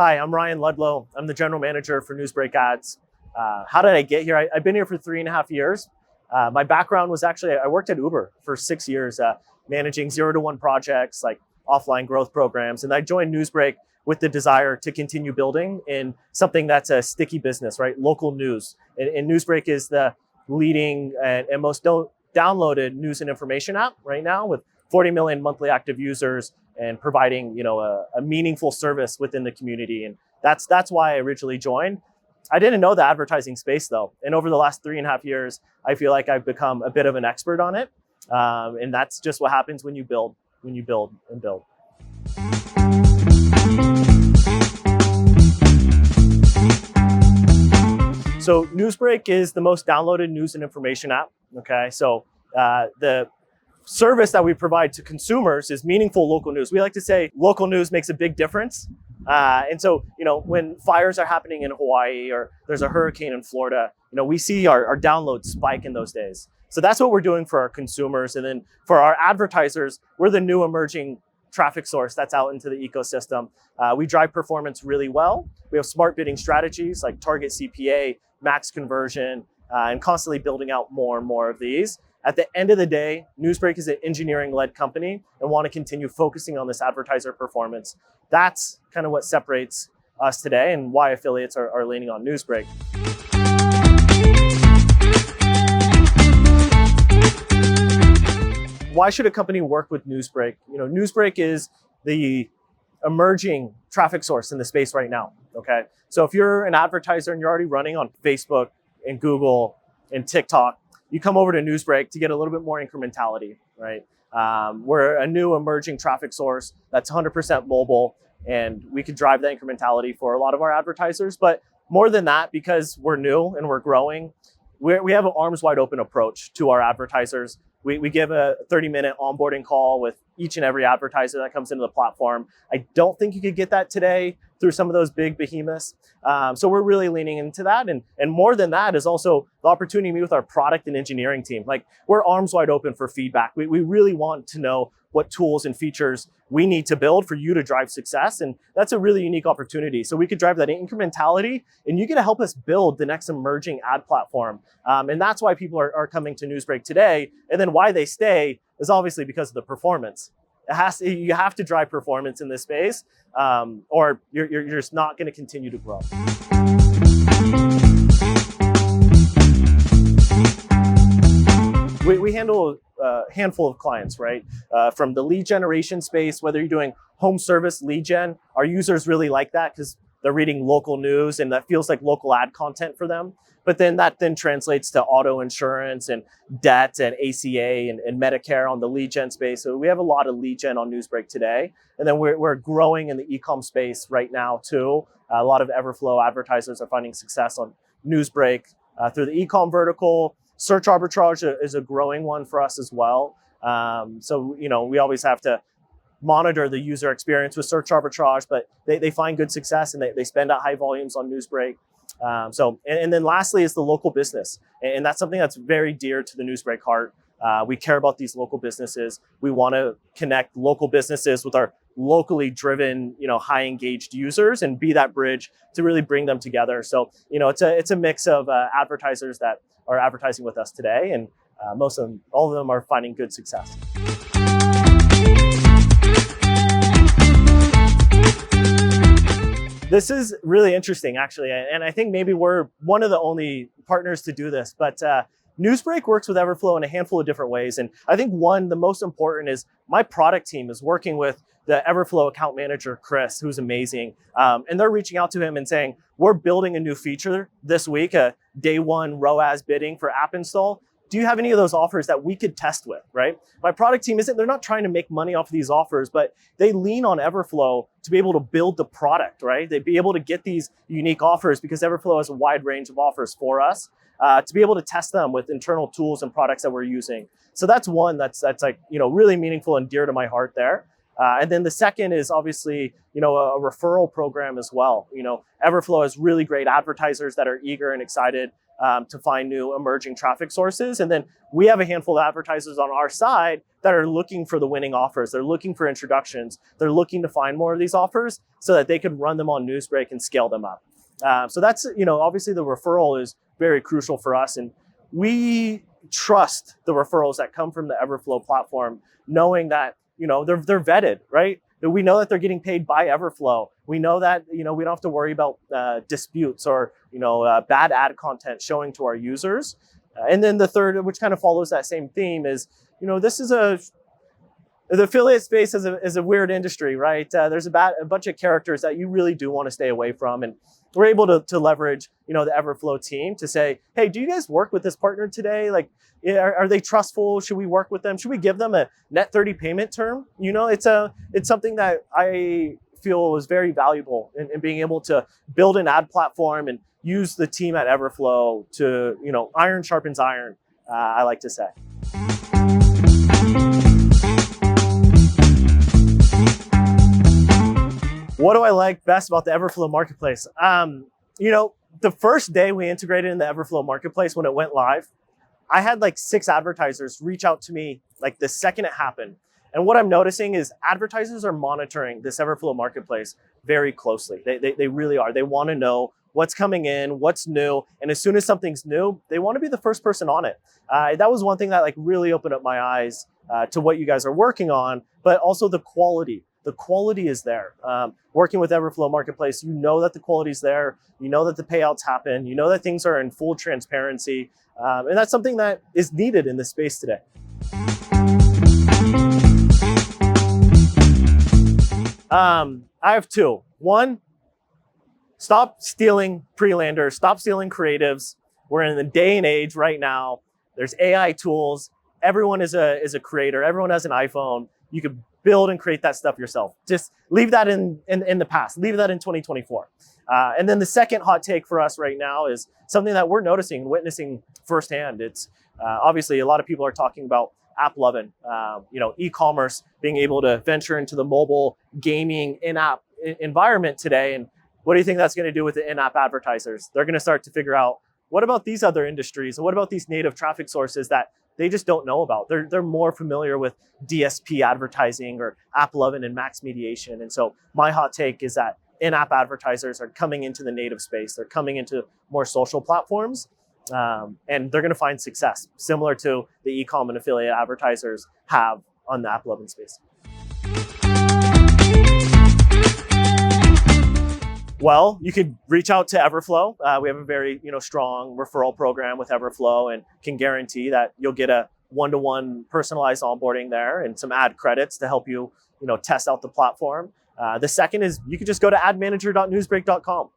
Hi, I'm Ryan Ludlow. I'm the general manager for NewsBreak Ads. How did I get here? I've been here for 3.5 years. My background was actually, I worked at Uber for 6 years, managing 0 to 1 projects, like offline growth programs. And I joined NewsBreak with the desire to continue building in something that's a sticky business, right? Local news. And NewsBreak is the leading and most downloaded news and information app right now, with 40 million monthly active users and providing, a meaningful service within the community. And that's why I originally joined. I didn't know the advertising space though. And over the last 3.5 years, I feel like I've become a bit of an expert on it. And that's just what happens when you build and build. So NewsBreak is the most downloaded news and information app. Okay, so the service that we provide to consumers is meaningful local news. We like to say local news makes a big difference. And so, when fires are happening in Hawaii or there's a hurricane in Florida, we see our downloads spike in those days. So that's what we're doing for our consumers. And then for our advertisers, we're the new emerging traffic source that's out into the ecosystem. We drive performance really well. We have smart bidding strategies like target CPA, max conversion, and constantly building out more and more of these. At the end of the day, NewsBreak is an engineering-led company and want to continue focusing on this advertiser performance. That's kind of what separates us today and why affiliates are leaning on NewsBreak. Why should a company work with NewsBreak? NewsBreak is the emerging traffic source in the space right now, okay? So if you're an advertiser and you're already running on Facebook and Google and TikTok, you come over to NewsBreak to get a little bit more incrementality, right? We're a new emerging traffic source that's 100% mobile, and we could drive that incrementality for a lot of our advertisers. But more than that, because we're new and we're growing, we have an arms wide open approach to our advertisers. We give a 30-minute onboarding call with each and every advertiser that comes into the platform. I don't think you could get that today through some of those big behemoths. So we're really leaning into that. And more than that is also the opportunity to meet with our product and engineering team. Like, we're arms wide open for feedback. We really want to know what tools and features we need to build for you to drive success. And that's a really unique opportunity. So we could drive that incrementality, and you get to help us build the next emerging ad platform. And that's why people are coming to NewsBreak today. And then why they stay is obviously because of the performance. You have to drive performance in this space, or you're just not going to continue to grow. We handle a handful of clients, right? From the lead generation space, whether you're doing home service lead gen, our users really like that because they're reading local news and that feels like local ad content for them. But then that translates to auto insurance and debt and ACA and Medicare on the lead gen space. So we have a lot of lead gen on NewsBreak today. And then we're growing in the e-com space right now too. A lot of Everflow advertisers are finding success on NewsBreak through the e-com vertical. Search arbitrage is a growing one for us as well. So, we always have to monitor the user experience with search arbitrage, but they find good success and they spend at high volumes on NewsBreak. And then lastly is the local business. And that's something that's very dear to the NewsBreak heart. We care about these local businesses. We want to connect local businesses with our locally driven, high engaged users and be that bridge to really bring them together. So, it's a mix of advertisers that are advertising with us today, and all of them are finding good success. This is really interesting, actually, and I think maybe we're one of the only partners to do this, but NewsBreak works with Everflow in a handful of different ways. And I think the most important is my product team is working with the Everflow account manager, Chris, who's amazing. And they're reaching out to him and saying, we're building a new feature this week, a day one ROAS bidding for app install. Do you have any of those offers that we could test with, right? My product team they're not trying to make money off of these offers, but they lean on Everflow to be able to build the product, right? They'd be able to get these unique offers because Everflow has a wide range of offers for us to be able to test them with internal tools and products that we're using. So that's one that's like, really meaningful and dear to my heart there. And then the second is obviously, a referral program as well. Everflow has really great advertisers that are eager and excited to find new emerging traffic sources. And then we have a handful of advertisers on our side that are looking for the winning offers. They're looking for introductions. They're looking to find more of these offers so that they could run them on NewsBreak and scale them up. So that's, obviously the referral is very crucial for us. And we trust the referrals that come from the Everflow platform, knowing that, they're vetted, right? That we know that they're getting paid by Everflow. We know that, we don't have to worry about disputes or, bad ad content showing to our users. And then the third, which kind of follows that same theme, is, the affiliate space is a weird industry, right? There's a bunch of characters that you really do want to stay away from. And we're able to leverage, the Everflow team to say, hey, do you guys work with this partner today? Like, are they trustful? Should we work with them? Should we give them a net 30 payment term? It's something that I feel is very valuable in being able to build an ad platform and use the team at Everflow to, iron sharpens iron, I like to say. What do I like best about the Everflow marketplace? The first day we integrated in the Everflow marketplace, when it went live, I had like 6 advertisers reach out to me like the second it happened. And what I'm noticing is advertisers are monitoring this Everflow marketplace very closely. They really are. They want to know what's coming in, what's new. And as soon as something's new, they want to be the first person on it. That was one thing that really opened up my eyes to what you guys are working on, but also the quality. The quality is there. Working with Everflow Marketplace, you know that the quality is there. You know that the payouts happen. You know that things are in full transparency. And that's something that is needed in this space today. I have 2. 1, stop stealing pre-landers, stop stealing creatives. We're in the day and age right now. There's AI tools. Everyone is a creator. Everyone has an iPhone. You could build and create that stuff yourself. Just leave that in the past. Leave that in 2024. And then the second hot take for us right now is something that we're noticing and witnessing firsthand. It's obviously a lot of people are talking about app loving, e-commerce, being able to venture into the mobile gaming in-app environment today. And what do you think that's going to do with the in-app advertisers? They're going to start to figure out, what about these other industries? And what about these native traffic sources that they just don't know about? They're more familiar with DSP advertising or app loving and max mediation. And so my hot take is that in-app advertisers are coming into the native space. They're coming into more social platforms, and they're going to find success similar to the e-com and affiliate advertisers have on the app loving space. Well, you could reach out to Everflow. We have a very strong referral program with Everflow, and can guarantee that you'll get a one-to-one personalized onboarding there and some ad credits to help you test out the platform. The second is you could just go to admanager.newsbreak.com.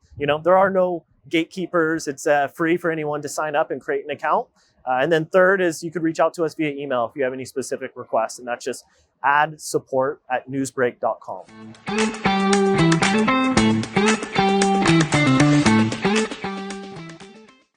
There are no gatekeepers. It's free for anyone to sign up and create an account. And then third is you could reach out to us via email if you have any specific requests, and that's just adsupport@newsbreak.com.